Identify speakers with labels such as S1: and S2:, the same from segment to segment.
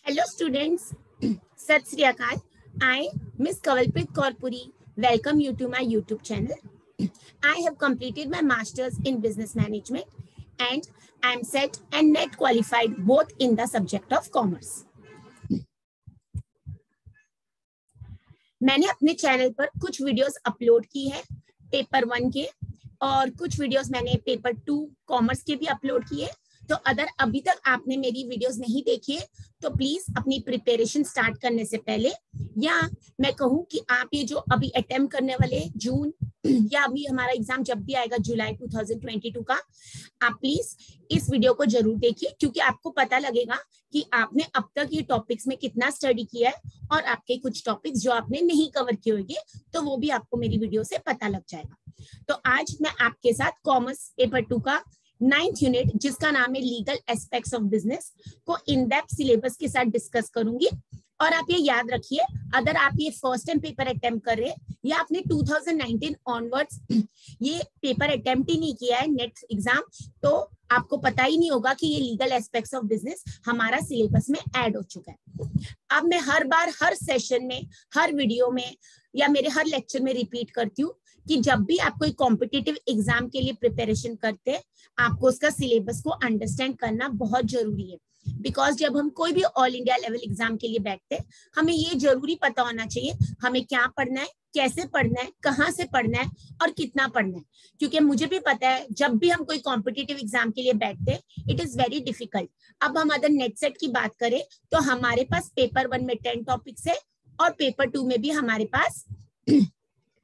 S1: Hello students, Sat Sri Akal. I, Miss Kavalpreet Kaurpuri, welcome you to my YouTube channel. I have completed my Masters in Business Management and I am set and net qualified both in the subject of Commerce. मैंने अपने channel पर कुछ videos upload की है paper 1 के और कुछ videos मैंने पेपर 2 कॉमर्स के भी अपलोड किए। तो अगर अभी तक आपने मेरी वीडियोस नहीं देखी है तो प्लीज अपनी प्रिपरेशन स्टार्ट करने से पहले, या मैं कहूँ कि आप ये जो अभी अटेम्प्ट करने वाले जून या अभी हमारा एग्जाम जब भी आएगा जुलाई 2022 का, आप प्लीज इस वीडियो को जरूर देखिए क्योंकि आपको पता लगेगा कि आपने अब तक ये टॉपिक्स में कितना स्टडी किया है और आपके कुछ टॉपिक्स जो आपने नहीं कवर किए होंगे तो वो भी आपको मेरी वीडियो से पता लग जाएगा। तो आज मैं आपके साथ कॉमर्स पेपर 2 का 9th यूनिट जिसका नाम है लीगल एस्पेक्ट्स ऑफ बिजनेस को इन डेप्थ सिलेबस के साथ डिस्कस करूंगी। और आप ये याद रखिए, अगर आप ये फर्स्ट टाइम पेपर अटेम्प्ट कर रहे हैं या आपने 2019 ऑनवर्ड्स ये पेपर अटेम्प्ट ही नहीं किया है नेट एग्जाम, तो आपको पता ही नहीं होगा कि ये लीगल एस्पेक्ट्स ऑफ बिजनेस हमारा सिलेबस में ऐड हो चुका है। अब मैं हर बार हर सेशन में, हर वीडियो में या मेरे हर लेक्चर में रिपीट करती हूँ कि जब भी आप कोई कॉम्पिटिटिव एग्जाम के लिए प्रिपरेशन करते हैं आपको उसका सिलेबस को अंडरस्टैंड करना बहुत जरूरी है। बिकॉज जब हम कोई भी ऑल इंडिया लेवल एग्जाम के लिए बैठते हैं हमें ये जरूरी पता होना चाहिए हमें क्या पढ़ना है, कैसे पढ़ना है, कहाँ से पढ़ना है और कितना पढ़ना है। क्योंकि मुझे भी पता है जब भी हम कोई कॉम्पिटिटिव एग्जाम के लिए बैठते हैं इट इज वेरी डिफिकल्ट। अब हम अगर नेट सेट की बात करें तो हमारे पास पेपर 1 में 10 टॉपिक्स है और पेपर 2 में भी हमारे पास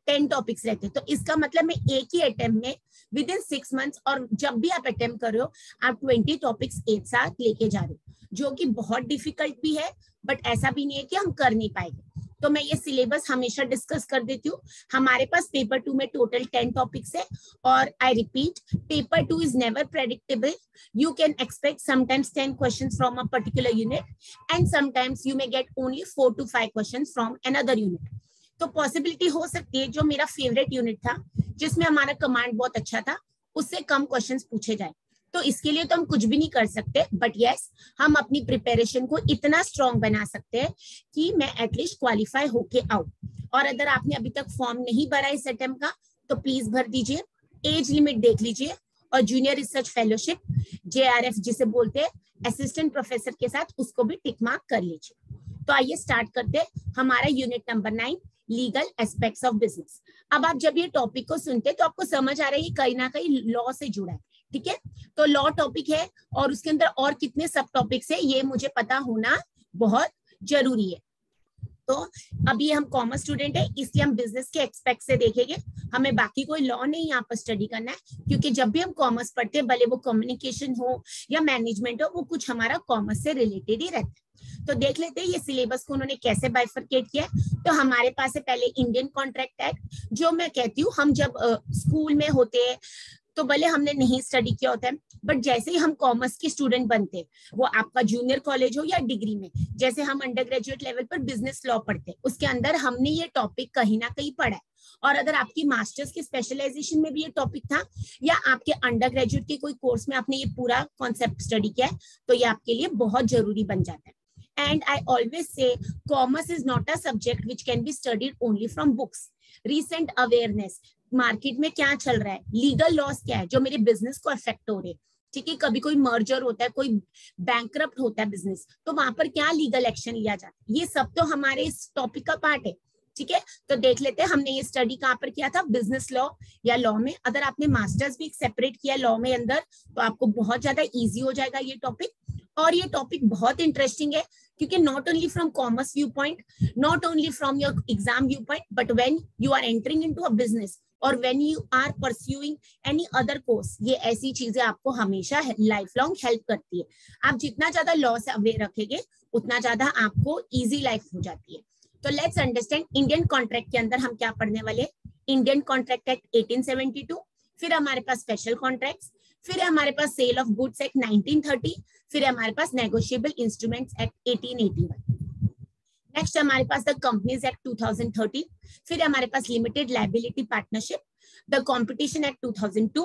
S1: 10 टॉपिक्स रहते हैं। तो इसका मतलब मैं एक ही अटेम्प्ट में विद इन 6 मंथ्स, और जब भी आप अटेम्प्ट कर रहे हो आप 20 टॉपिक्स एक साथ लेके जा रहे हो, जो कि बहुत डिफिकल्ट भी है बट ऐसा भी नहीं है कि हम कर नहीं पाएंगे। तो मैं ये सिलेबस हमेशा डिस्कस कर देती हूँ। हमारे पास पेपर 2 में टोटल 10 टॉपिक्स है और I repeat, paper 2 is never predictable. You can expect sometimes 10 questions from a particular unit and sometimes you may get only 4 to 5 questions from another unit. तो possibility हो सकती है जो मेरा फेवरेट यूनिट था जिसमें हमारा कमांड बहुत अच्छा था उससे कम क्वेश्चंस पूछे जाए। तो इसके लिए तो हम कुछ भी नहीं कर सकते, बट यस हम अपनी प्रिपरेशन को इतना स्ट्रॉन्ग बना सकते हैं कि मैं एटलीस्ट क्वालिफाई होके आऊं। और अगर आपने अभी तक फॉर्म नहीं भरा इस अटेम्प्ट का तो प्लीज भर दीजिए, एज लिमिट देख लीजिए और जूनियर रिसर्च फेलोशिप JRF जिसे बोलते हैं असिस्टेंट प्रोफेसर के साथ उसको भी टिक मार्क कर लीजिए। तो आइए स्टार्ट करते हैं हमारा unit number 9 legal aspects of business. अब आप जब ये टॉपिक को सुनते हैं तो आपको समझ आ रहा है कि कहीं ना कहीं लॉ से जुड़ा है, ठीक है। तो लॉ टॉपिक है और उसके अंदर और कितने सब टॉपिक्स है ये मुझे पता होना बहुत जरूरी है। तो अभी हम कॉमर्स स्टूडेंट है इसलिए हम बिजनेस के एक्सपेक्ट से देखेंगे, हमें बाकी कोई लॉ नहीं यहाँ पर स्टडी करना है। क्योंकि जब भी हम कॉमर्स पढ़ते हैं भले वो कम्युनिकेशन हो या मैनेजमेंट हो वो कुछ हमारा कॉमर्स से रिलेटेड ही रहता है। तो देख लेते हैं ये सिलेबस को उन्होंने कैसे बाइफरकेट किया। तो हमारे पास है पहले इंडियन कॉन्ट्रैक्ट एक्ट, जो मैं कहती हूँ हम जब स्कूल में होते हैं तो भले हमने नहीं स्टडी किया होता है बट जैसे ही हम कॉमर्स के स्टूडेंट बनते हैं वो आपका जूनियर कॉलेज हो या डिग्री में, जैसे हम अंडर ग्रेजुएट लेवल पर बिजनेस लॉ पढ़ते हैं उसके अंदर हमने ये टॉपिक कहीं ना कहीं पढ़ा है। और अगर आपकी मास्टर्स की स्पेशलाइजेशन में भी ये टॉपिक था या आपके अंडर ग्रेजुएट के कोई कोर्स में आपने ये पूरा कॉन्सेप्ट स्टडी किया है तो ये आपके लिए बहुत जरूरी बन जाता है। And I always say commerce is not a subject which can be studied only from books. Recent awareness, market में क्या चल रहा है, लीगल लॉस क्या है जो मेरे बिजनेस को अफेक्ट हो रहे हैं, ठीक है। कभी कोई मर्जर होता है, कोई बैंकरप्ट होता है बिजनेस, तो वहां पर क्या लीगल एक्शन लिया जाता है, ये सब तो हमारे इस टॉपिक का पार्ट है, ठीक है। तो देख लेते हैं हमने ये स्टडी कहाँ पर किया था, बिजनेस लॉ या लॉ में। अगर आपने मास्टर्स भी सेपरेट किया लॉ में अंदर तो आपको बहुत ज्यादा इजी हो जाएगा ये टॉपिक। और ये टॉपिक बहुत इंटरेस्टिंग है क्योंकि not only from commerce view point, not only from your exam view point, but when you are entering into a business और when you are pursuing any other course, ये ऐसी चीजें आपको हमेशा लाइफ लॉन्ग हेल्प करती है। आप जितना ज्यादा लॉ से अवेयर रखेंगे उतना ज्यादा आपको इजी लाइफ हो जाती है। तो लेट्स अंडरस्टैंड इंडियन कॉन्ट्रैक्ट के अंदर हम क्या पढ़ने वाले। इंडियन कॉन्ट्रैक्ट एक्ट 1872, फिर हमारे पास स्पेशल कॉन्ट्रैक्ट्स, फिर हमारे पास सेल ऑफ गुड्स एक्ट 1930, फिर हमारे पास नेगोशिएबल इंस्ट्रूमेंट्स एक्ट 1881, नेक्स्ट हमारे पास द कंपनीज एक्ट 2013, फिर हमारे पास limited liability partnership, the competition act 2002,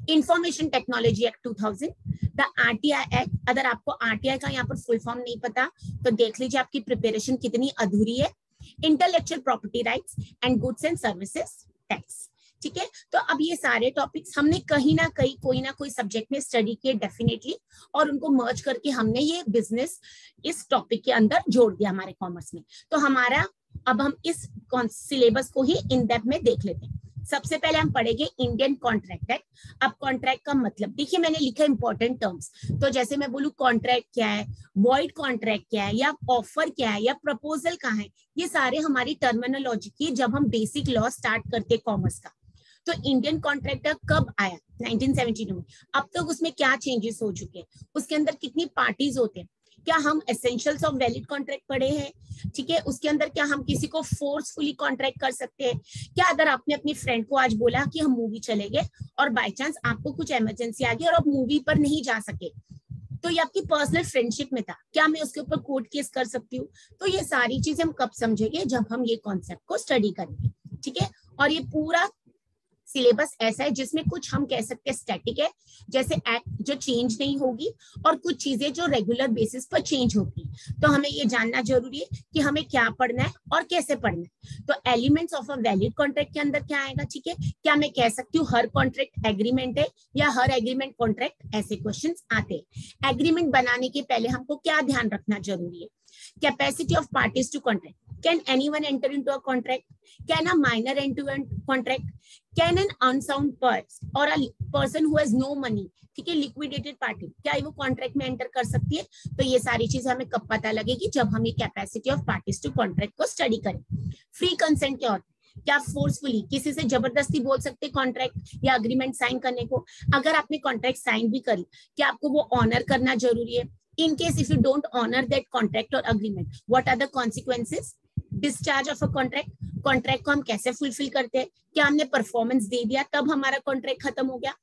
S1: information technology act 2000, the RTI act. अगर आपको आरटीआई का यहाँ पर फुल फॉर्म नहीं पता तो देख लीजिए आपकी प्रिपरेशन कितनी अधूरी है। Intellectual property rights and goods and services tax. ठीक है, तो अब ये सारे टॉपिक्स हमने कहीं ना कहीं कोई ना कोई सब्जेक्ट में स्टडी किए डेफिनेटली, और उनको मर्ज करके हमने ये बिजनेस इस टॉपिक के अंदर जोड़ दिया हमारे कॉमर्स में। तो हमारा अब हम इस सिलेबस को ही इन डेप्थ में देख लेते हैं। सबसे पहले हम पढ़ेंगे इंडियन कॉन्ट्रैक्ट एक्ट। अब कॉन्ट्रैक्ट का मतलब देखिए, मैंने लिखा इंपॉर्टेंट टर्म्स, तो जैसे मैं बोलूं कॉन्ट्रैक्ट क्या है, वॉइड कॉन्ट्रैक्ट क्या है, या ऑफर क्या है, या प्रपोजल कहाँ है, ये सारे हमारी टर्मिनोलॉजी की जब हम बेसिक लॉ स्टार्ट करते कॉमर्स का। तो इंडियन कॉन्ट्रैक्ट कब आया? 1972 में। अब तक उसमें क्या चेंजेस हो चुके हैं, उसके अंदर कितनी पार्टीज होते हैं, क्या हम एसेंशियल्स ऑफ वैलिड कॉन्ट्रैक्ट पढ़े हैं, ठीक है, उसके अंदर क्या हम किसी को फोर्सफुली कॉन्ट्रैक्ट कर सकते हैं, क्या अगर आपने अपनी फ्रेंड को आज बोला कि हम मूवी चले गए और बाय चांस आपको कुछ इमरजेंसी आ गई और आप मूवी पर नहीं जा सके, तो ये आपकी पर्सनल फ्रेंडशिप में था, क्या मैं उसके ऊपर कोर्ट केस कर सकती हूँ? तो ये सारी चीजें हम कब समझेंगे? जब हम ये कॉन्सेप्ट को स्टडी करेंगे। ठीक है, और ये पूरा सिलेबस ऐसा है जिसमें कुछ हम कह सकते हैं स्टैटिक है, जैसे एक्ट जो चेंज नहीं होगी, और कुछ चीजें जो रेगुलर बेसिस पर चेंज होगी। तो हमें ये जानना जरूरी है कि हमें क्या पढ़ना है और कैसे पढ़ना है। तो elements of a valid contract के अंदर क्या आएगा? ठीक है, क्या मैं कह सकती हूँ हर कॉन्ट्रैक्ट एग्रीमेंट है या हर एग्रीमेंट कॉन्ट्रैक्ट? ऐसे क्वेश्चन आते हैं। एग्रीमेंट बनाने के पहले हमको क्या ध्यान रखना जरूरी है? Capacity of parties to contract. Can anyone enter into a contract? Can a minor enter into a contract? Can an unsound person or a person who has no money, ठीक है, liquidated party, क्या वो contract में enter कर सकती है? तो ये सारी चीजें हमें कब पता लगेगी? जब हम ये capacity of parties to contract को स्टडी करें। फ्री कंसेंट क्या होता है? क्या फोर्सफुली किसी से जबरदस्ती बोल सकते कॉन्ट्रैक्ट या अग्रीमेंट साइन करने को? अगर आपने कॉन्ट्रैक्ट साइन भी करी, क्या आपको वो ऑनर करना जरूरी है? In case if you don't honor that contract or agreement, what are the consequences? Discharge of a contract. Contract को हम कैसे फुलफिल करते हैं? क्या हमने परफॉर्मेंस दे दिया तब हमारा कॉन्ट्रैक्ट खत्म हो गया?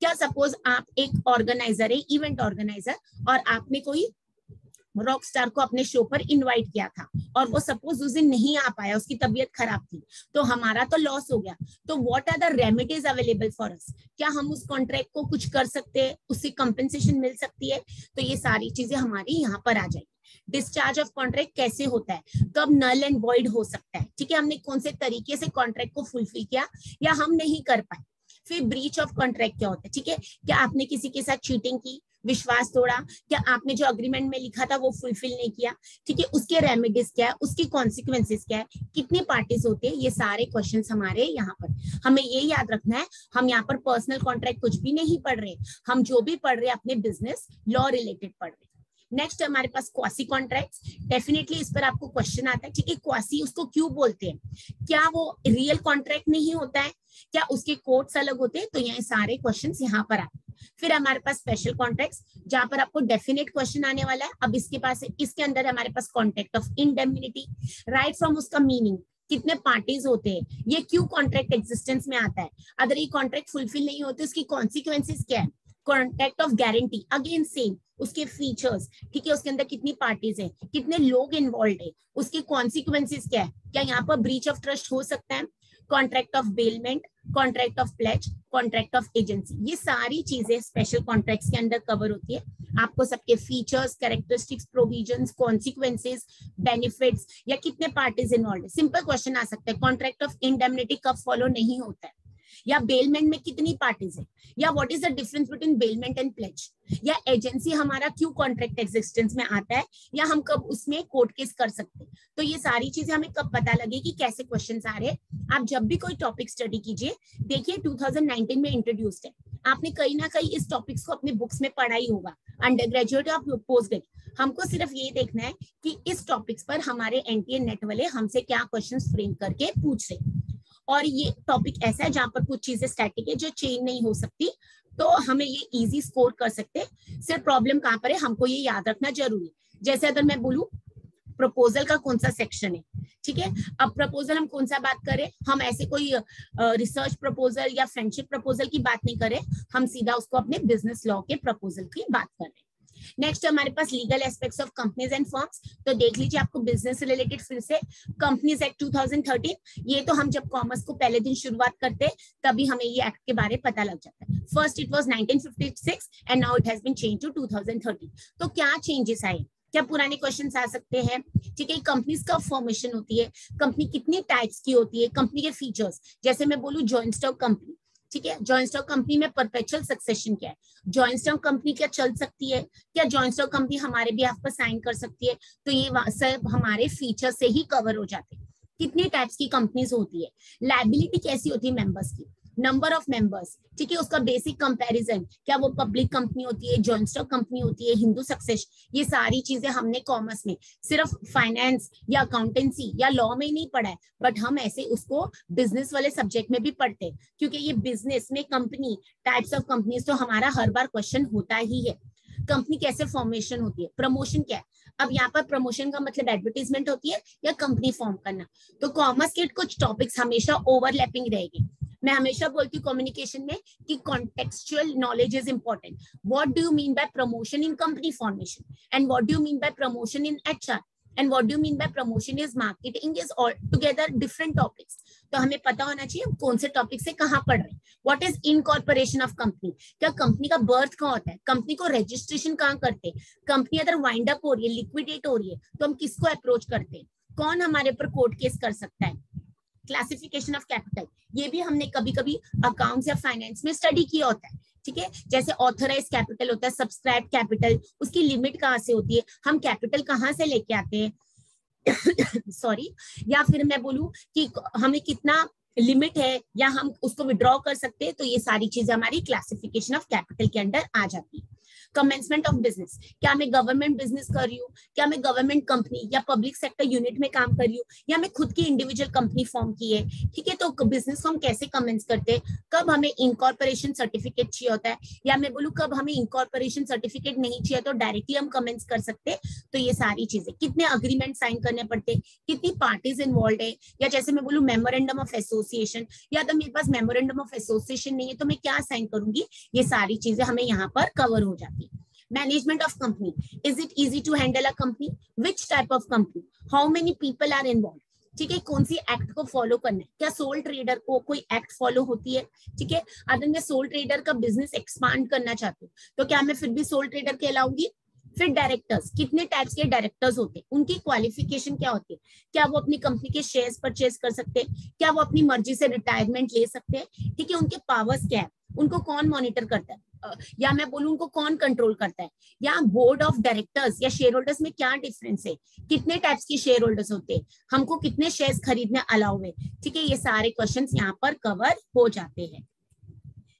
S1: क्या सपोज आप एक ऑर्गेनाइजर है, इवेंट ऑर्गेनाइजर, और आपने कोई रॉक स्टार को अपने शो पर इनवाइट किया था और वो सपोज उस दिन नहीं आ पाया, उसकी तबीयत खराब थी, तो हमारा तो लॉस हो गया। तो what are the remedies available for us? क्या हम उस कॉन्ट्रैक्ट को कुछ कर सकते हैं, उससे कंपेंसेशन मिल सकती है? तो ये सारी चीजें हमारी यहाँ पर आ जाएगी। डिस्चार्ज ऑफ कॉन्ट्रैक्ट कैसे होता है, कब नल एंड वॉइड हो सकता है, ठीक है, हमने कौन से तरीके से कॉन्ट्रैक्ट को फुलफिल किया या हम नहीं कर पाए। फिर ब्रीच ऑफ कॉन्ट्रैक्ट क्या होता है, ठीक है, क्या आपने किसी के साथ चीटिंग की, विश्वास तोड़ा, क्या आपने जो अग्रीमेंट में लिखा था वो फुलफिल नहीं किया, ठीक है, उसके रेमेडीज क्या है, उसकी कॉन्सिक्वेंसेस क्या है, कितनी पार्टीज होते हैं, ये सारे क्वेश्चंस हमारे यहाँ पर। हमें ये याद रखना है, हम यहाँ पर पर्सनल कॉन्ट्रैक्ट कुछ भी नहीं पढ़ रहे, हम जो भी पढ़ रहे हैं अपने बिजनेस लॉ रिलेटेड पढ़ रहे हैं। नेक्स्ट हमारे पास क्वासी कॉन्ट्रैक्ट्स, डेफिनेटली इस पर आपको क्वेश्चन आता है, ठीक है, क्वासी उसको क्यों बोलते हैं? क्या वो रियल कॉन्ट्रैक्ट नहीं होता है? क्या उसके कोर्ट्स अलग होते हैं? तो ये सारे क्वेश्चंस यहाँ पर आते हैं। फिर हमारे पास स्पेशल कॉन्ट्रैक्ट्स, जहां पर आपको डेफिनेट क्वेश्चन आने वाला है। अब इसके पास इसके अंदर हमारे पास contract of indemnity, right from उसका मीनिंग, कितने पार्टीज होते हैं, ये क्यों कॉन्ट्रैक्ट एग्जिस्टेंस में आता है, अगर ये कॉन्ट्रैक्ट फुलफिल नहीं होते उसकी कॉन्सिक्वेंसेस क्या है। Contract of guarantee, again same, उसके फीचर्स, ठीक है, उसके अंदर कितनी पार्टीज है, कितने लोग इन्वॉल्व है, उसके कॉन्सिक्वेंसेस क्या है, क्या यहाँ पर ब्रीच ऑफ ट्रस्ट हो सकता है। Contract of bailment, contract of pledge, contract of agency, ये सारी चीजें स्पेशल कॉन्ट्रैक्ट्स के अंदर कवर होती है। आपको सबके features, characteristics, provisions, consequences, benefits या कितने पार्टीज इन्वॉल्व है। सिंपल क्वेश्चन आ सकता है, कॉन्ट्रैक्ट ऑफ इंडेमनिटी कब फॉलो नहीं होता है, या बेलमेंट में कितनी पार्टीज है, या what is the difference between bailment and pledge, या एजेंसी हमारा क्यों कॉन्ट्रैक्ट एग्जिस्टेंस में आता है, या हम कब उसमें कोर्ट केस कर सकते हैं। तो ये सारी चीजें हमें कब पता लगेगी, कैसे क्वेश्चंस आ रहे हैं। आप जब भी कोई टॉपिक स्टडी कीजिए, देखिए 2019 में इंट्रोड्यूस्ड है, आपने कहीं ना कहीं इस टॉपिक्स को अपने बुक्स में पढ़ा ही होगा, अंडर ग्रेजुएट या पोस्ट ग्रेजुएट। हमको सिर्फ ये देखना है कि इस टॉपिक्स पर हमारे एनटीए नेट वाले हमसे क्या क्वेश्चंस फ्रेम करके पूछ रहे। और ये टॉपिक ऐसा है जहां पर कुछ चीजें स्टैटिक है जो चेंज नहीं हो सकती, तो हमें ये इजी स्कोर कर सकते हैं। सिर्फ प्रॉब्लम कहां पर है, हमको ये याद रखना जरूरी है। जैसे अगर मैं बोलूं प्रपोजल का कौन सा सेक्शन है, ठीक है, अब प्रपोजल हम कौन सा बात करें, हम ऐसे कोई रिसर्च प्रपोजल या फ्रेंडशिप प्रपोजल की बात नहीं करें, हम सीधा उसको अपने बिजनेस लॉ के प्रपोजल की बात कर रहे हैं। नेक्स्ट हमारे पास legal aspects of companies and firms, तो देख लीजिए आपको बिजनेस रिलेटेड फिर से कंपनीज एक्ट 2013, ये तो हम जब कॉमर्स को पहले दिन शुरुआत करते हैं तभी हमें ये एक्ट के बारे में पता लग जाता है। First it was 1956 and now it has been change to 2013। तो क्या चेंजेस आए, क्या पुराने क्वेश्चंस आ सकते हैं? ठीक है, कंपनीज का फॉर्मेशन होती है, कंपनी कितनी टाइप्स की होती है, कंपनी के फीचर्स, जैसे मैं बोलूं जॉइंट स्टॉक कंपनी, ठीक है, जॉइंट स्टॉक कंपनी में परपेचुअल सक्सेशन क्या है, जॉइंट स्टॉक कंपनी क्या चल सकती है, क्या जॉइंट स्टॉक कंपनी हमारे बिहाफ पर साइन कर सकती है, तो ये सब हमारे फीचर से ही कवर हो जाते हैं। कितनी टाइप्स की कंपनीज होती है, लायबिलिटी कैसी होती है मेंबर्स की, नंबर ऑफ मेंबर्स, ठीक है, उसका बेसिक कंपैरिजन, क्या वो पब्लिक कंपनी होती है, जॉइंट स्टॉक कंपनी होती है, हिंदू सक्सेस, ये सारी चीजें हमने कॉमर्स में सिर्फ फाइनेंस या अकाउंटेंसी या लॉ में नहीं पढ़ा है, बट हम ऐसे उसको बिजनेस वाले सब्जेक्ट में भी पढ़ते हैं, क्योंकि ये बिजनेस में कंपनी, टाइप्स ऑफ कंपनीज तो हमारा हर बार क्वेश्चन होता ही है। कंपनी कैसे फॉर्मेशन होती है, प्रमोशन क्या है, अब यहाँ पर प्रमोशन का मतलब एडवर्टीजमेंट होती है या कंपनी फॉर्म करना। तो कॉमर्स के कुछ टॉपिक्स हमेशा ओवरलैपिंग रहेगी। मैं हमेशा बोलती हूँ कम्युनिकेशन में कि contextual knowledge is important. What do you mean by promotion in company formation, and what do you mean by promotion in HR, and what do you mean by promotion is marketing, is all together different topics. तो हमें पता होना चाहिए हम कौन से topic से कहाँ पढ़ रहे हैं। What is incorporation of company, क्या कंपनी का बर्थ कहाँ होता है, कंपनी को रजिस्ट्रेशन कहाँ करते हैं, कंपनी अगर वाइंड अप हो रही है, लिक्विडेट हो रही है, तो हम किसको अप्रोच करते हैं, कौन हमारे ऊपर कोर्ट केस कर सकता है। क्लासिफिकेशन ऑफ कैपिटल, ये भी हमने कभी कभी अकाउंट्स या फाइनेंस में स्टडी किया होता है, ठीक है, जैसे ऑथराइज कैपिटल होता है, सब्सक्राइब कैपिटल, उसकी लिमिट कहाँ से होती है, हम कैपिटल कहाँ से लेके आते हैं सॉरी, या फिर मैं बोलूं कि हमें कितना लिमिट है या हम उसको विड्रॉ कर सकते हैं, तो ये सारी चीजें हमारी क्लासिफिकेशन ऑफ कैपिटल के अंडर आ जाती है। कमेंसमेंट ऑफ बिजनेस, क्या मैं गवर्नमेंट बिजनेस कर रही हूँ, क्या मैं गवर्नमेंट कंपनी या पब्लिक सेक्टर यूनिट में काम कर रही हूँ, या मैं खुद की इंडिविजुअल कंपनी फॉर्म की है, ठीक है, तो बिजनेस को हम कैसे कमेंस करते हैं, कब हमें इनकॉर्पोरेशन सर्टिफिकेट चाहिए होता है, या मैं बोलूँ कब हमें इनकॉर्पोरेशन सर्टिफिकेट नहीं चाहिए तो डायरेक्टली हम कमेंस कर सकते हैं। तो ये सारी चीजें, कितने अग्रीमेंट साइन करने पड़ते हैं, कितनी पार्टीज इन्वॉल्व है, या जैसे मैं बोलूँ मेमोरेंडम ऑफ एसोसिएशन, या तो मेरे पास मेमोरेंडम ऑफ एसोसिएशन नहीं है तो मैं क्या साइन करूंगी, ये सारी चीजें हमें यहाँ पर कवर हो जाती है। Management of company, is it easy to handle a company, which type of company, how many people are involve, ठीक है, कौन सी एक्ट को फॉलो करना है, क्या सोल ट्रेडर को कोई एक्ट फॉलो होती है, ठीक है, अगर मैं सोल ट्रेडर का बिजनेस एक्सपांड करना चाहती हूँ तो क्या मैं फिर भी सोल ट्रेडर कहलाऊंगी। फिर डायरेक्टर्स, कितने टाइप्स के डायरेक्टर्स होते हैं, उनकी क्वालिफिकेशन क्या होती है, क्या वो अपनी कंपनी के शेयर्स परचेज कर सकते हैं, क्या वो अपनी मर्जी से रिटायरमेंट ले सकते हैं, ठीक है, उनके पावर्स क्या है, उनको कौन मॉनिटर करता है, या मैं बोलूं उनको कौन कंट्रोल करता है, या बोर्ड ऑफ डायरेक्टर्स या शेयर होल्डर्स में क्या डिफरेंस है, कितने टाइप्स की शेयर होल्डर्स होते हैं, हमको कितने शेयर्स खरीदने अलाउ है, ठीक है, ये सारे क्वेश्चंस यहाँ पर कवर हो जाते हैं।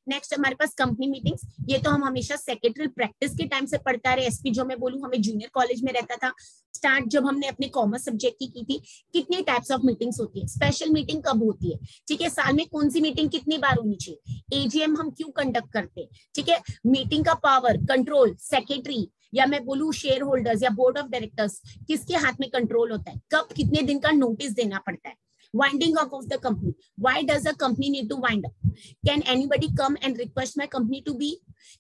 S1: नेक्स्ट हमारे पास कंपनी मीटिंग्स, ये तो हम हमेशा सेक्रेटरी प्रैक्टिस के टाइम से पढ़ता रहे। एसपी जो मैं बोलूं हमें जूनियर कॉलेज में रहता था, स्टार्ट जब हमने अपने कॉमर्स सब्जेक्ट की थी, कितने टाइप्स ऑफ मीटिंग्स होती है, स्पेशल मीटिंग कब होती है, ठीक है, साल में कौन सी मीटिंग कितनी बार होनी चाहिए, एजीएम हम क्यों कंडक्ट करते हैं, ठीक है, मीटिंग का पावर कंट्रोल सेक्रेटरी या मैं बोलूं शेयर होल्डर्स या बोर्ड ऑफ डायरेक्टर्स किसके हाथ में कंट्रोल होता है, कब कितने दिन का नोटिस देना पड़ता है। Winding up of the company. Why does a company need to wind up? Can anybody come and request my company to be?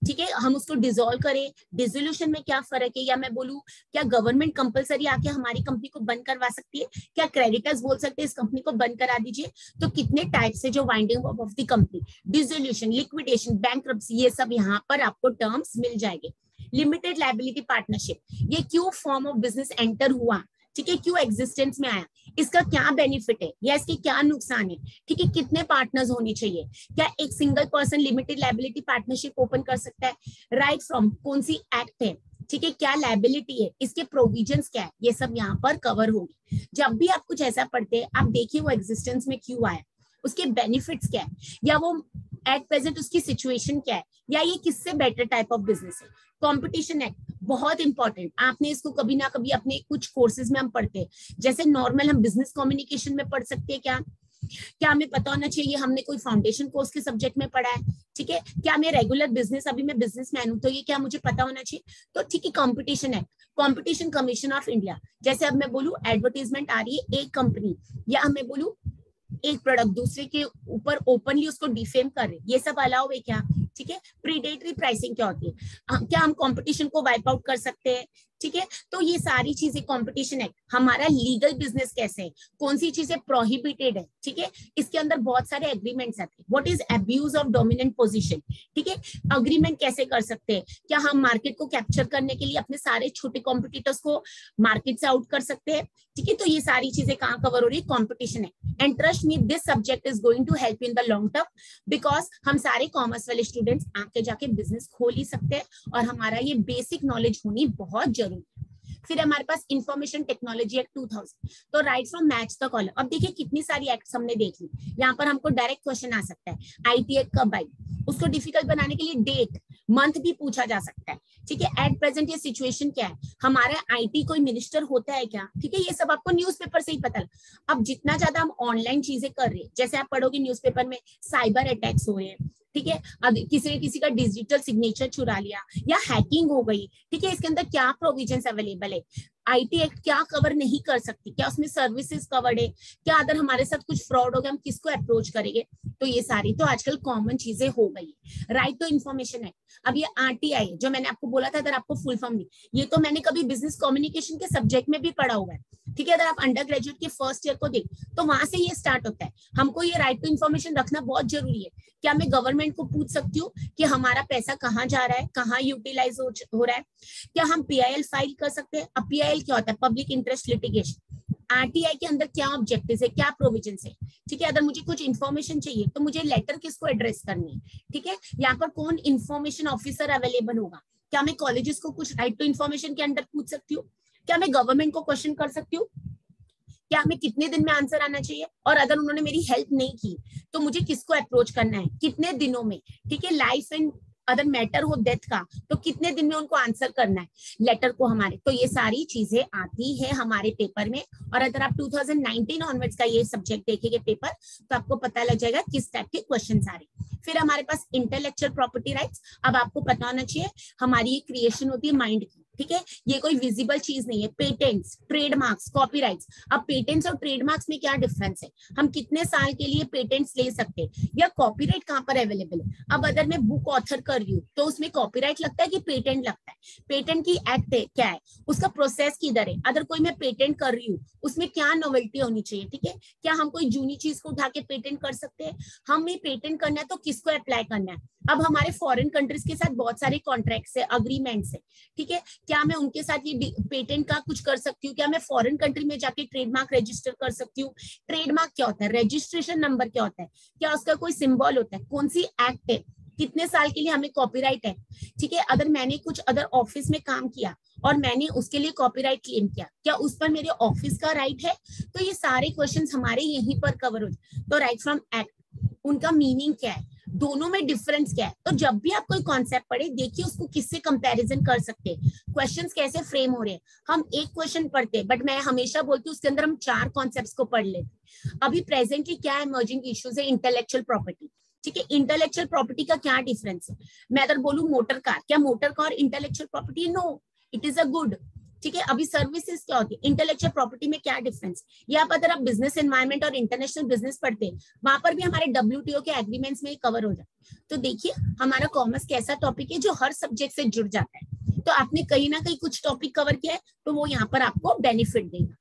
S1: ठीक है, हम उसको डिसॉल्व करें, डिसोल्यूशन में क्या फर्क है, या मैं बोलूं क्या गवर्नमेंट कंपलसरी आके हमारी कंपनी को बंद करवा सकती है, क्या क्रेडिटर्स बोल सकते हैं इस कंपनी को बंद करा दीजिए। तो कितने टाइप से जो winding up of the company, dissolution, liquidation, bankruptcy, ये सब यहाँ पर आपको टर्म्स मिल जाएंगे। लिमिटेड लायबिलिटी पार्टनरशिप, ये क्यों फॉर्म ऑफ बिजनेस एंटर हुआ, ठीक है, क्यों एग्जिस्टेंस में आया, इसका क्या बेनिफिट है या इसके क्या नुकसान है, ठीक है, कितने पार्टनर्स होने चाहिए, क्या एक single person limited liability partnership open कर सकता है, राइट फ्रॉम कौन सी एक्ट है, ठीक है, क्या लायबिलिटी है, इसके प्रोविजंस क्या है, ये सब यहाँ पर कवर होगी। जब भी आप कुछ ऐसा पढ़ते हैं आप देखिए वो एग्जिस्टेंस में क्यों आया, उसके बेनिफिट्स क्या है, या वो एट प्रेजेंट उसकी सिचुएशन क्या है, या ये किससे बेटर टाइप ऑफ बिजनेस है। कॉम्पिटिशन एक्ट बहुत इंपॉर्टेंट, आपने इसको कभी ना कभी अपने कुछ कोर्सेज में हम पढ़ते हैं, जैसे नॉर्मल हम बिजनेस कम्युनिकेशन में पढ़ सकते हैं, क्या हमें पता होना चाहिए हमने कोई फाउंडेशन कोर्स के सब्जेक्ट में पढ़ा है, ठीक है, क्या मैं रेगुलर बिजनेस, अभी मैं बिजनेसमैन हूं तो ये क्या मुझे पता होना चाहिए। तो ठीक है, competition act, competition commission of India, जैसे अब मैं बोलूं एडवर्टीजमेंट आ रही है एक कंपनी, या मैं बोलूं एक प्रोडक्ट दूसरे के ऊपर ओपनली उसको डिफेम कर रहे, ये सब अलाउ है क्या, ठीक है। प्रीडेटरी प्राइसिंग क्या होती है, क्या हम कंपटीशन को वाइप आउट कर सकते हैं, ठीक है। तो ये सारी चीजें, कंपटीशन एक्ट, हमारा लीगल बिजनेस कैसे है, कौन सी चीजें प्रोहिबिटेड है, ठीक है, इसके अंदर बहुत सारे एग्रीमेंट्स आते हैं। What is abuse of dominant position, ठीक है, अग्रीमेंट कैसे कर सकते हैं, क्या हम मार्केट को कैप्चर करने के लिए अपने सारे छोटे कॉम्पिटिटर्स को मार्केट से आउट कर सकते हैं, ठीक है। तो ये सारी चीजें कहाँ कवर हो रही है, कॉम्पिटिशन है। And trust me, this subject is going to help in the long term, because हम सारे कॉमर्स वाले स्टूडेंट्स आके जाके बिजनेस खोल ही सकते हैं, और हमारा ये बेसिक नॉलेज होनी बहुत जरूरी है। फिर हमारे पास इंफॉर्मेशन टेक्नोलॉजी एक्ट 2000, तो right from match the column. अब देखिए कितनी सारी एक्ट्स हमने देख ली, यहाँ पर हमको डायरेक्ट क्वेश्चन आ सकता है, आईटी एक्ट कब आई, उसको डिफिकल्ट बनाने के लिए डेट मंथ भी पूछा जा सकता है, ठीक है। एट प्रेजेंट ये सिचुएशन क्या है, हमारा आईटी कोई मिनिस्टर होता है क्या, ठीक है, ये सब आपको न्यूज़पेपर से ही पता लगा। अब जितना ज्यादा हम ऑनलाइन चीजें कर रहे हैं, जैसे आप पढ़ोगे न्यूज़पेपर में साइबर अटैक्स हो रहे हैं, ठीक है, अब किसी ने किसी का डिजिटल सिग्नेचर चुरा लिया या हैकिंग हो गई, ठीक है, इसके अंदर क्या प्रोविजंस अवेलेबल है, आईटी एक्ट क्या कवर नहीं कर सकती, क्या उसमें सर्विसेज कवर्ड है, क्या अगर हमारे साथ कुछ फ्रॉड हो गया हम किसको अप्रोच करेंगे, तो ये सारी तो आजकल कॉमन चीजें हो गई। राइट टू इन्फॉर्मेशन एक्ट, अब ये आरटीआई जो मैंने आपको बोला था, अगर आपको फुल फॉर्म नहीं, ये तो मैंने कभी बिजनेस कम्युनिकेशन के सब्जेक्ट में भी पढ़ा हुआ है, ठीक है। अगर आप अंडर ग्रेजुएट के फर्स्ट ईयर को देख तो वहां से ये स्टार्ट होता है, हमको ये राइट टू इन्फॉर्मेशन रखना बहुत जरूरी है। क्या मैं गवर्नमेंट को पूछ सकती हूँ कि हमारा पैसा कहाँ जा रहा है, कहाँ यूटिलाइज हो रहा है, क्या हम पीआईएल फाइल कर सकते हैं। अब पीआईएल क्या होता है, पब्लिक इंटरेस्ट लिटिगेशन। आरटीआई के अंदर क्या ऑब्जेक्टिव्स है, क्या प्रोविजंस है, ठीक है। अगर मुझे कुछ इन्फॉर्मेशन चाहिए तो मुझे लेटर किसको एड्रेस करनी है, ठीक है, यहाँ पर कौन इन्फॉर्मेशन ऑफिसर अवेलेबल होगा, क्या मैं कॉलेजेस को कुछ राइट टू इन्फॉर्मेशन के अंदर पूछ सकती हूँ, क्या मैं गवर्नमेंट को क्वेश्चन कर सकती हूँ, क्या हमें कितने दिन में आंसर आना चाहिए, और अगर उन्होंने मेरी हेल्प नहीं की तो मुझे किसको अप्रोच करना है, कितने दिनों में, ठीक है। लाइफ एंड अदर मैटर हो डेथ का तो कितने दिन में उनको आंसर करना है लेटर को हमारे। तो ये सारी चीजें आती है हमारे पेपर में, और अगर आप 2019 ऑनवर्ड्स का ये सब्जेक्ट देखेंगे पेपर तो आपको पता लग जाएगा किस टाइप के क्वेश्चन आ रहे। फिर हमारे पास इंटेलेक्चुअल प्रॉपर्टी राइट्स। अब आपको पता होना चाहिए हमारी ये क्रिएशन होती है माइंड की, ठीक है, ये कोई विजिबल चीज नहीं है। Patents, trademarks, copyrights. अब पेटेंट्स और ट्रेडमार्क्स में क्या डिफरेंस है, हम कितने साल के लिए पेटेंट्स ले सकते हैं, या कॉपीराइट कहाँ पर अवेलेबल है। अब अगर मैं बुक ऑथर कर रही हूँ तो उसमें कॉपीराइट लगता है कि पेटेंट लगता है, पेटेंट की एक्ट है क्या है, उसका प्रोसेस किधर है। अगर कोई मैं पेटेंट कर रही हूँ उसमें क्या नोवेल्टी होनी चाहिए, ठीक है, क्या हम कोई जूनी चीज को उठा के पेटेंट कर सकते हैं, हमें पेटेंट करना है तो किसको अप्लाई करना है। अब हमारे फॉरेन कंट्रीज के साथ बहुत सारे कॉन्ट्रैक्ट्स है, अग्रीमेंट्स है, ठीक है, क्या मैं उनके साथ ये पेटेंट का कुछ कर सकती हूँ, क्या मैं फॉरेन कंट्री में जाके ट्रेडमार्क रजिस्टर कर सकती हूँ। ट्रेडमार्क क्या होता है, रजिस्ट्रेशन नंबर क्या होता है, क्या उसका कोई सिंबल होता है, कौन सी एक्ट है, कितने साल के लिए हमें कॉपीराइट है, ठीक है। अगर मैंने कुछ अदर ऑफिस में काम किया और मैंने उसके लिए कॉपीराइट क्लेम किया, क्या उस पर मेरे ऑफिस का राइट है। तो ये सारे क्वेश्चंस हमारे यहीं पर कवर हो जाए। तो राइट फ्रॉम एक्ट, उनका मीनिंग क्या है, दोनों में डिफरेंस क्या है। तो जब भी आप कोई कॉन्सेप्ट पढ़े देखिए उसको किससे कंपैरिजन कर सकते हैं, क्वेश्चंस कैसे फ्रेम हो रहे हैं। हम एक क्वेश्चन पढ़ते हैं बट मैं हमेशा बोलती हूँ उसके अंदर हम 4 कॉन्सेप्ट्स को पढ़ लेते। अभी प्रेजेंटली क्या इमर्जिंग इश्यूज है, इंटेलेक्चुअल प्रॉपर्टी, ठीक है। इंटेलेक्चुअल प्रॉपर्टी का क्या डिफरेंस है, मैं अगर बोलूं मोटर कार, क्या मोटर कार इंटेलेक्चुअल प्रॉपर्टी है, no it is a good, ठीक है। अभी सर्विसेज क्या होती है, इंटेलेक्चुअल प्रॉपर्टी में क्या डिफरेंस। या अगर आप बिजनेस एनवायरनमेंट और इंटरनेशनल बिजनेस पढ़ते हैं वहां पर भी हमारे WTO के एग्रीमेंट्स में कवर हो जाए। तो देखिए हमारा कॉमर्स कैसा टॉपिक है जो हर सब्जेक्ट से जुड़ जाता है। तो आपने कहीं ना कहीं कुछ टॉपिक कवर किया है तो वो यहाँ पर आपको बेनिफिट देगा।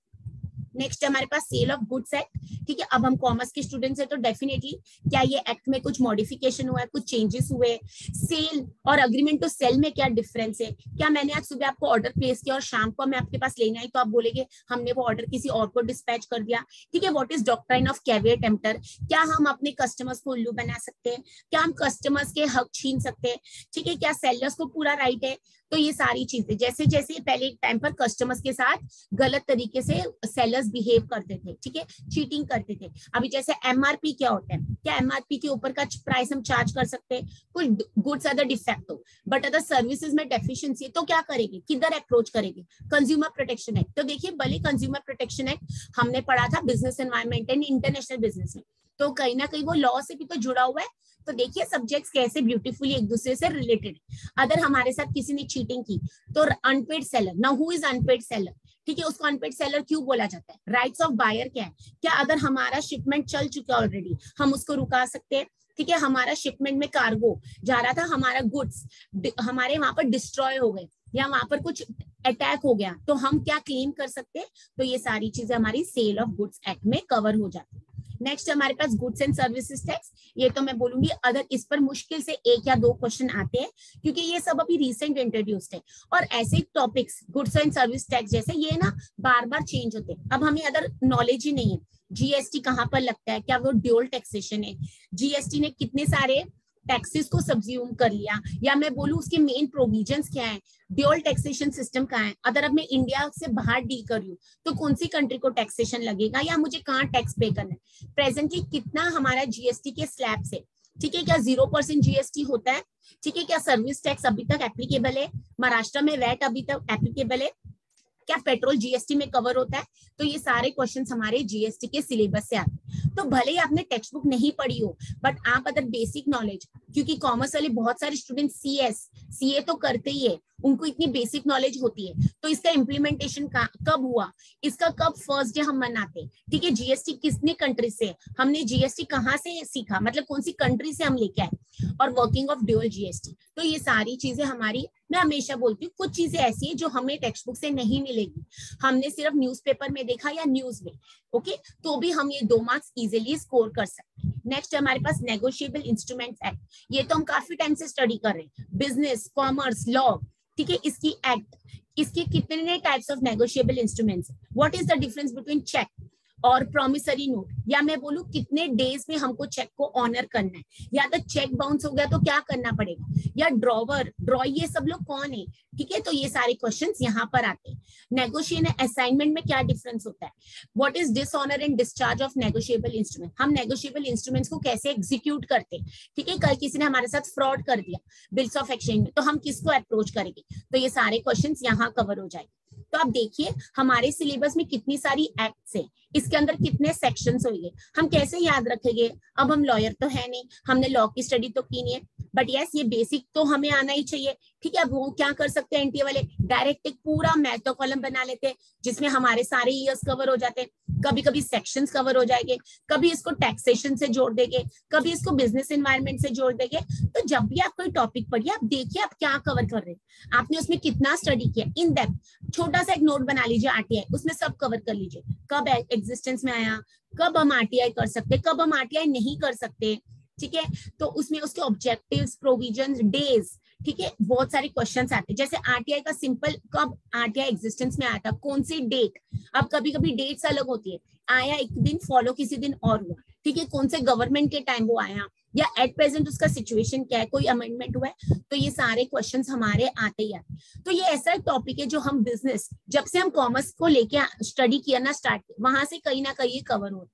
S1: नेक्स्ट हमारे पास सेल ऑफ गुड्स एक्ट, ठीक है। अब हम कॉमर्स के स्टूडेंट्स हैं तो डेफिनेटली क्या ये एक्ट में कुछ मॉडिफिकेशन हुआ है, कुछ चेंजेस हुए। सेल और अग्रीमेंट टू सेल में क्या डिफरेंस है, क्या मैंने आज सुबह आपको ऑर्डर प्लेस किया और शाम को मैं आपके पास लेने आई तो आप बोलेंगे हमने वो ऑर्डर किसी और को डिस्पैच कर दिया, ठीक है। What is doctrine of caviar tempter, क्या हम अपने कस्टमर्स को उल्लू बना सकते हैं, क्या हम कस्टमर्स के हक छीन सकते हैं, ठीक है, क्या सेलर्स को पूरा राइट है। तो ये सारी चीजें जैसे जैसे पहले एक टाइम पर कस्टमर्स के साथ गलत तरीके से सेलर्स बिहेव करते थे, ठीक है, चीटिंग करते थे। अभी जैसे MRP क्या होता है, क्या MRP के ऊपर का प्राइस हम चार्ज कर सकते हैं, कुछ गुड्स अदर डिफेक्ट हो बट अदर सर्विसेज में डेफिशिएंसी है तो क्या करेंगे, किधर अप्रोच करेंगे, कंज्यूमर प्रोटेक्शन एक्ट। तो देखिए भले कंज्यूमर प्रोटेक्शन एक्ट हमने पढ़ा था business environment and international business में, तो कहीं ना कहीं वो लॉ से भी तो जुड़ा हुआ है। तो देखिए सब्जेक्ट्स कैसे ब्यूटीफुली एक दूसरे से रिलेटेड है। अगर हमारे साथ किसी ने चीटिंग की तो अनपेड सेलर, ना हु इज अनपेड सेलर, ठीक है, उसको अनपेड सेलर क्यों बोला जाता है। राइट्स ऑफ बायर क्या है, क्या अगर हमारा शिपमेंट चल चुका है ऑलरेडी हम उसको रुका सकते हैं, ठीक है, हमारा शिपमेंट में कार्गो जा रहा था, हमारा गुड्स हमारे वहां पर डिस्ट्रॉय हो गए या वहां पर कुछ अटैक हो गया, तो हम क्या क्लेम कर सकते हैं? तो ये सारी चीजें हमारी सेल ऑफ गुड्स एक्ट में कवर हो जाती है। नेक्स्ट हमारे पास गुड्स एंड सर्विसेज टैक्स। ये तो मैं बोलूंगी अगर इस पर मुश्किल से 1 या 2 क्वेश्चन आते हैं, क्योंकि ये सब अभी रिसेंट इंट्रोड्यूस्ड है, और ऐसे topics goods and service tax जैसे ये ना बार बार चेंज होते हैं। अब हमें अगर नॉलेज ही नहीं है, जीएसटी कहाँ पर लगता है, क्या वो ड्यूल टैक्सेशन है, जीएसटी ने कितने सारे टैक्सेस को सब्ज्यूम कर लिया, या मैं बोलूं उसके मेन प्रोविजंस क्या है, ड्यूल टैक्सेशन सिस्टम कहाँ है, अगर अब मैं इंडिया से बाहर डील कर रही हूँ तो कौन सी कंट्री को टैक्सेशन लगेगा, या मुझे कहाँ टैक्स पे करना है, प्रेजेंटली कितना हमारा जीएसटी के स्लैब से, ठीक है, क्या 0% जीएसटी होता है, ठीक है, क्या सर्विस टैक्स अभी तक एप्लीकेबल है, महाराष्ट्र में वैट अभी तक एप्लीकेबल है, क्या पेट्रोल जीएसटी में कवर होता है। तो ये सारे क्वेश्चंस हमारे जीएसटी के सिलेबस से आते हैं। तो भले ही आपने टेक्स्ट बुक नहीं पढ़ी हो, बट आप अगर बेसिक नॉलेज, क्योंकि कॉमर्स वाले बहुत सारे स्टूडेंट सीए तो करते ही है, उनको इतनी बेसिक नॉलेज होती है, तो इसका इम्प्लीमेंटेशन कब हुआ, इसका कब फर्स्ट डे हम मनाते, ठीक है, जीएसटी कितने कंट्री से, हमने जीएसटी कहाँ से सीखा, मतलब कौन सी कंट्री से हम लेके आए, और वर्किंग ऑफ ड्यूल जीएसटी। तो ये सारी चीजें हमारी, मैं हमेशा बोलती हूँ कुछ चीजें ऐसी है जो हमें टेक्स्ट बुक से नहीं मिलेगी, हमने सिर्फ न्यूज़पेपर में देखा या न्यूज में, ओके, तो भी हम ये 2 मार्क्स इजीली स्कोर कर सकते हैं। नेक्स्ट हमारे पास नेगोशिएबल इंस्ट्रूमेंट्स एक्ट, ये तो हम काफी टाइम से स्टडी कर रहे हैं, बिजनेस कॉमर्स लॉ, ठीक है, इसकी एक्ट, इसके कितने types of negotiable instruments, what is the difference between cheque और प्रॉमिसरी नोट, या मैं बोलूं कितने डेज में हमको चेक को ऑनर करना है, या तो चेक बाउंस हो गया तो क्या करना पड़ेगा, या ड्रॉवर ड्रॉ, ये सब लोग कौन है, ठीक है, तो ये सारे क्वेश्चंस यहाँ पर आते हैं। नेगोशिएशन असाइनमेंट में क्या डिफरेंस होता है, what is dishonour and discharge of negotiable instrument, हम नेगोशिएबल इंस्ट्रूमेंट्स को कैसे एग्जीक्यूट करते हैं, ठीक है, कल किसी ने हमारे साथ फ्रॉड कर दिया बिल्स ऑफ एक्सचेंज में, तो हम किसको अप्रोच करेंगे, तो ये सारे क्वेश्चन यहाँ कवर हो जाएंगे। तो आप देखिए हमारे सिलेबस में कितनी सारी एक्ट्स है, इसके अंदर कितने सेक्शंस होंगे, हम कैसे याद रखेंगे, अब हम लॉयर तो है नहीं, हमने लॉ की स्टडी तो की नहीं है, बट यस ये बेसिक तो हमें आना ही चाहिए, ठीक है। अब वो क्या कर सकते हैं एनटीए वाले, डायरेक्ट एक पूरा मैथो कॉलम बना लेते हैं जिसमें हमारे सारे ईयर्स कवर हो जाते हैं, कभी कभी सेक्शंस कवर हो जाएंगे, कभी इसको टैक्सेशन से जोड़ देंगे, कभी इसको बिजनेस एनवायरनमेंट से जोड़ देंगे। तो जब भी आप कोई टॉपिक पढ़िए आप देखिए आप क्या कवर कर रहे हैं, आपने उसमें कितना स्टडी किया इन डेप्थ, छोटा सा एक नोट बना लीजिए आरटीआई, उसमें सब कवर कर लीजिए, कब एग्जिस्टेंस में आया, कब हम आरटीआई कर सकते, कब हम आरटीआई नहीं कर सकते, ठीक है, तो उसमें उसके ऑब्जेक्टिव्स, प्रोविजंस, डेज, ठीक है, बहुत सारे क्वेश्चंस आते हैं। जैसे आरटीआई का सिंपल, कब आरटीआई एग्जिस्टेंस में आया था, कौन सी डेट, अब कभी कभी डेट्स अलग होती है, आया एक दिन फॉलो किसी दिन और हुआ, ठीक है, कौन से गवर्नमेंट के टाइम वो आया, या एट प्रेजेंट उसका सिचुएशन क्या है, कोई अमेंडमेंट हुआ है, तो ये सारे क्वेश्चंस हमारे आते ही आते। तो ये ऐसा टॉपिक है जो हम बिजनेस, जब से हम कॉमर्स को लेके स्टडी किया ना स्टार्ट, वहां से कहीं ना कहीं कवर हो।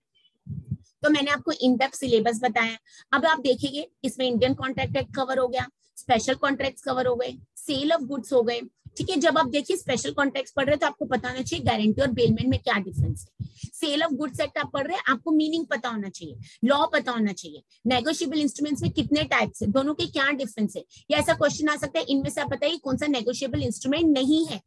S1: तो मैंने आपको इन डेप्थ सिलेबस बताया। अब आप देखेंगे इसमें इंडियन कॉन्ट्रैक्ट एक्ट कवर हो गया, स्पेशल कॉन्ट्रैक्ट्स कवर हो गए, सेल ऑफ गुड्स हो गए, ठीक है। जब आप देखिए स्पेशल कॉन्ट्रैक्ट्स पढ़ रहे हैं तो आपको पता होना चाहिए गारंटी और बेलमेंट में क्या डिफरेंस है। सेल ऑफ गुड्स एक्ट आप पढ़ रहे हैं, आपको मीनिंग पता होना चाहिए, लॉ पता होना चाहिए, नेगोशिएबल इंस्ट्रूमेंट्स में कितने टाइप्स है, दोनों के क्या डिफरेंस है, या ऐसा क्वेश्चन आ सकता है इनमें से आप बताइए कौन सा नेगोशिएबल इंस्ट्रूमेंट नहीं है।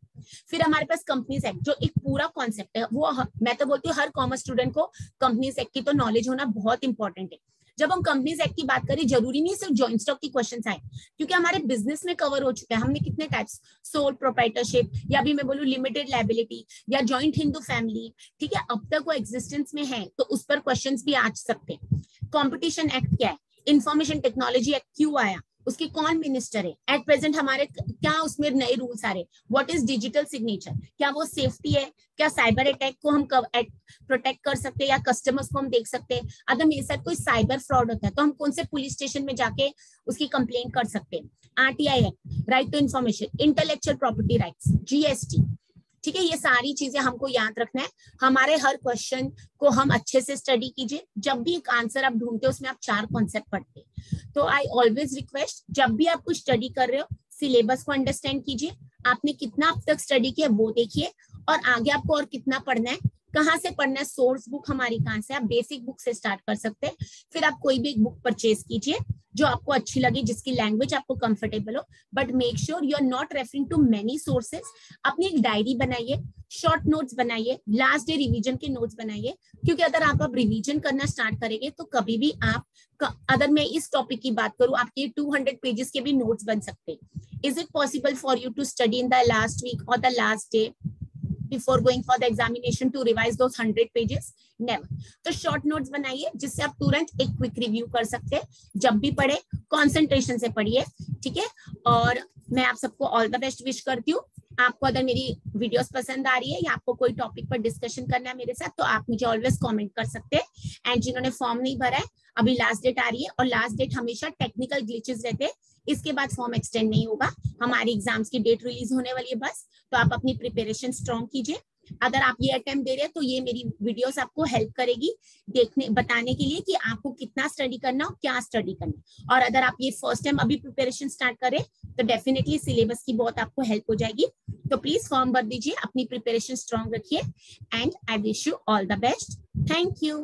S1: फिर हमारे पास कंपनीज एक्ट जो एक पूरा कॉन्सेप्ट है, वो मैं तो बोलती हूँ हर कॉमर्स स्टूडेंट को कंपनीज एक्ट की तो नॉलेज होना बहुत इंपॉर्टेंट है। जब हम कंपनीज एक्ट की बात करें, जरूरी नहीं सिर्फ जॉइंट स्टॉक की क्वेश्चंस आए, क्योंकि हमारे बिजनेस में कवर हो चुका है, हमने कितने टाइप्स, सोल प्रोप्राइटरशिप, या भी मैं बोलूं लिमिटेड लायबिलिटी, या जॉइंट हिंदू फैमिली, ठीक है, अब तक वो एग्जिस्टेंस में है तो उस पर क्वेश्चंस भी आ सकते हैं। कॉम्पिटिशन एक्ट क्या है, इंफॉर्मेशन टेक्नोलॉजी एक्ट क्यों आया, उसके कौन मिनिस्टर है, एट प्रेजेंट हमारे क्या उसमें नए रूल्स आ रहे, व्हाट इज डिजिटल सिग्नेचर, क्या वो सेफ्टी है, क्या साइबर अटैक को हम प्रोटेक्ट कर सकते हैं, या कस्टमर्स को हम देख सकते हैं, अगर मेरे साथ कोई साइबर फ्रॉड होता है तो हम कौन से पुलिस स्टेशन में जाके उसकी कंप्लेंट कर सकते हैं। RTI act, right to information, intellectual property rights, GST, ठीक है, ये सारी चीजें हमको याद रखना है। हमारे हर क्वेश्चन को हम अच्छे से स्टडी कीजिए, जब भी एक आंसर आप ढूंढते हो उसमें आप 4 कॉन्सेप्ट पढ़ते हैं। तो आई ऑलवेज रिक्वेस्ट, जब भी आप कुछ स्टडी कर रहे हो सिलेबस को अंडरस्टैंड कीजिए, आपने कितना अब तक स्टडी किया वो देखिए, और आगे आपको और कितना पढ़ना है, कहाँ से पढ़ना है, सोर्स बुक हमारी कहाँ से, आप बेसिक बुक से स्टार्ट कर सकते हैं, फिर आप कोई भी एक बुक परचेज कीजिए जो आपको अच्छी लगे, जिसकी लैंग्वेज आपको कंफर्टेबल हो, but make sure you are not referring to many sources. अपनी एक डायरी बनाइए, शॉर्ट नोट्स बनाइए, लास्ट डे रिवीजन के नोट्स बनाइए, क्योंकि अगर आप अब रिवीजन करना स्टार्ट करेंगे तो कभी भी आप, अगर मैं इस टॉपिक की बात करूं, आपके 200 पेजेस के भी नोट्स बन सकते हैं। Is it possible for you to study in the last week और the last day before going for the examination to revise those 100 pages? Never. तो शॉर्ट नोट्स बनाइए जिससे आप तुरंत एक क्विक रिव्यू कर सकते हैं। जब भी पढ़े कंसंट्रेशन से पढ़िए, ठीक है। और मैं आप सबको ऑल द बेस्ट विश करती हूँ। आपको अगर मेरी वीडियोस पसंद आ रही है या आपको कोई टॉपिक पर डिस्कशन करना है मेरे साथ, तो आप मुझे ऑलवेज कमेंट कर सकते हैं। एंड जिन्होंने फॉर्म नहीं भरा है, अभी लास्ट डेट आ रही है, और लास्ट डेट हमेशा टेक्निकल ग्लिचेस रहते हैं, इसके बाद फॉर्म एक्सटेंड नहीं होगा। हमारी एग्जाम्स की डेट रिलीज होने वाली है बस, तो आप अपनी प्रिपरेशन स्ट्रॉन्ग कीजिए। अगर आप ये अटेम्प्ट दे रहे हैं तो ये मेरी वीडियोस आपको हेल्प करेगी बताने के लिए कि आपको कितना स्टडी करना और क्या स्टडी करना। और अगर आप ये फर्स्ट टाइम अभी प्रिपरेशन स्टार्ट करें तो डेफिनेटली सिलेबस की बहुत आपको हेल्प हो जाएगी। तो प्लीज फॉर्म भर दीजिए, अपनी प्रिपरेशन स्ट्रॉन्ग रखिए, and I wish you all the best. Thank you.